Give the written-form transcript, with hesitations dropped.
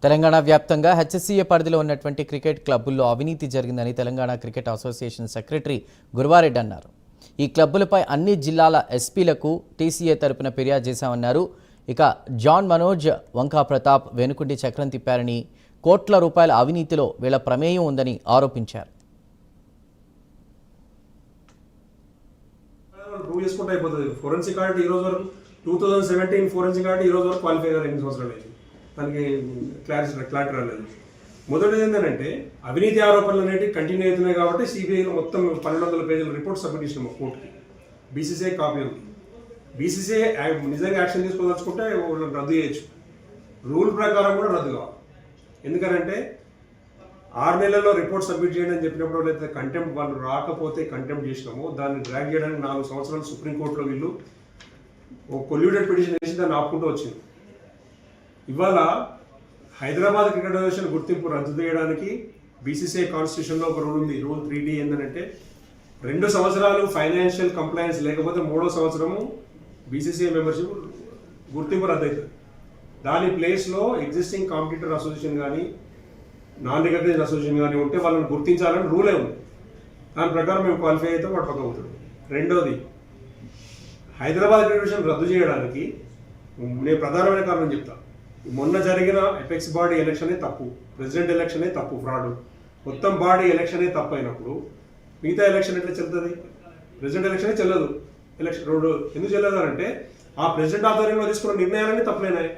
తెలంగాణ వ్యాప్తంగా హెచ్ఎస్సీఏ పరిధిలో ఉన్నటువంటి క్రికెట్ క్లబ్బుల్లో అవినీతి జరిగిందని Telangana cricket association secretary Guruva Reddy అన్నారు. ఈ క్లబ్బులపై అన్ని జిల్లాల ఎస్పీలకు టీసీఏ తరపున ఫిర్యాదు చేశామన్నారు. ఇక జాన్ మనోజ్, వంకా ప్రతాప్ వెనుకుండి చక్రం తిప్పారని, కోట్ల రూపాయల అవినీతిలో వీళ్ల ప్రమేయం ఉందని ఆరోపించారు. ఫోరెన్సిక్ ఆడిట్ ఈ రోజు వరకు 2017 ఫోరెన్సిక్ ఆడిట్ ఈ రోజు వరకు క్వాలిఫై కాదు. 8 సంవత్సరాలు అయింది, దానికి క్లారిటీ రాలేదు. మొదటిది ఏంటంటే అవినీతి ఆరోపణలు అనేవి కంటిన్యూ అవుతున్నాయి కాబట్టి సిబిఐలో మొత్తం 1200 పేజీల రిపోర్ట్ సబ్మిట్ చేసినాము కోర్టుకి, బీసీసీఐ కాపీ ఉంది. బీసీసీఐ నిజంగా యాక్షన్ తీసుకోదలుచుకుంటే వాళ్ళని రద్దు చేయొచ్చు, రూల్ ప్రకారం కూడా రద్దు కావాలి. ఎందుకంటే 6 నెలల్లో రిపోర్ట్ సబ్మిట్ చేయండి అని చెప్పినప్పుడు అయితే కంటెంప్ట్ వాళ్ళు రాకపోతే కంటెంప్ట్ చేసినాము, దాన్ని డ్రాగ్ చేయడానికి 4 సంవత్సరాలు సుప్రీంకోర్టులో వీళ్ళు ఒక కొల్యూటెడ్ పిటిషన్ వేసి దాన్ని ఆపుకుంటూ వచ్చింది. ఇవాళ హైదరాబాద్ క్రికెట్ అసోసియేషన్ గుర్తింపు రద్దు చేయడానికి బీసీసీఐ కాన్స్టిట్యూషన్లో ఒక రూల్ ఉంది. రూల్ 3D ఏంటంటే 2 సంవత్సరాలు ఫైనాన్షియల్ కంప్లైన్స్ లేకపోతే 3వ సంవత్సరము బీసీసీఐ మెంబర్షిప్ గుర్తింపు రద్దు అవుతుంది. దాని ప్లేస్లో ఎగ్జిస్టింగ్ కాంపిటీటర్ అసోసియేషన్ కానీ నాన్ రికగ్నైజ్డ్ అసోసియేషన్ కానీ ఉంటే వాళ్ళని గుర్తించాలని రూలే ఉంది. దాని ప్రకారం మేము క్వాలిఫై అయితే వాటి పక్క అవుతుంది. రెండోది, హైదరాబాద్ క్రికెట్ రద్దు చేయడానికి నేను ప్రధానమైన కారణం చెప్తాను. మొన్న జరిగిన ఎపెక్స్ బాడీ ఎలక్షనే తప్పు, ప్రెసిడెంట్ ఎలక్షనే తప్పు, ఫ్రాడ్, మొత్తం బాడీ ఎలక్షనే తప్పు అయినప్పుడు మిగతా ఎలక్షన్ ఎట్లా చెల్లుతుంది? ప్రెసిడెంట్ ఎలక్షనే చెల్లదు. ఎలక్షన్ ఎందుకు చెల్లదు అంటే ఆ ప్రెసిడెంట్ ఆధ్వర్యంలో తీసుకున్న నిర్ణయాలన్నీ తప్పులేనాయి.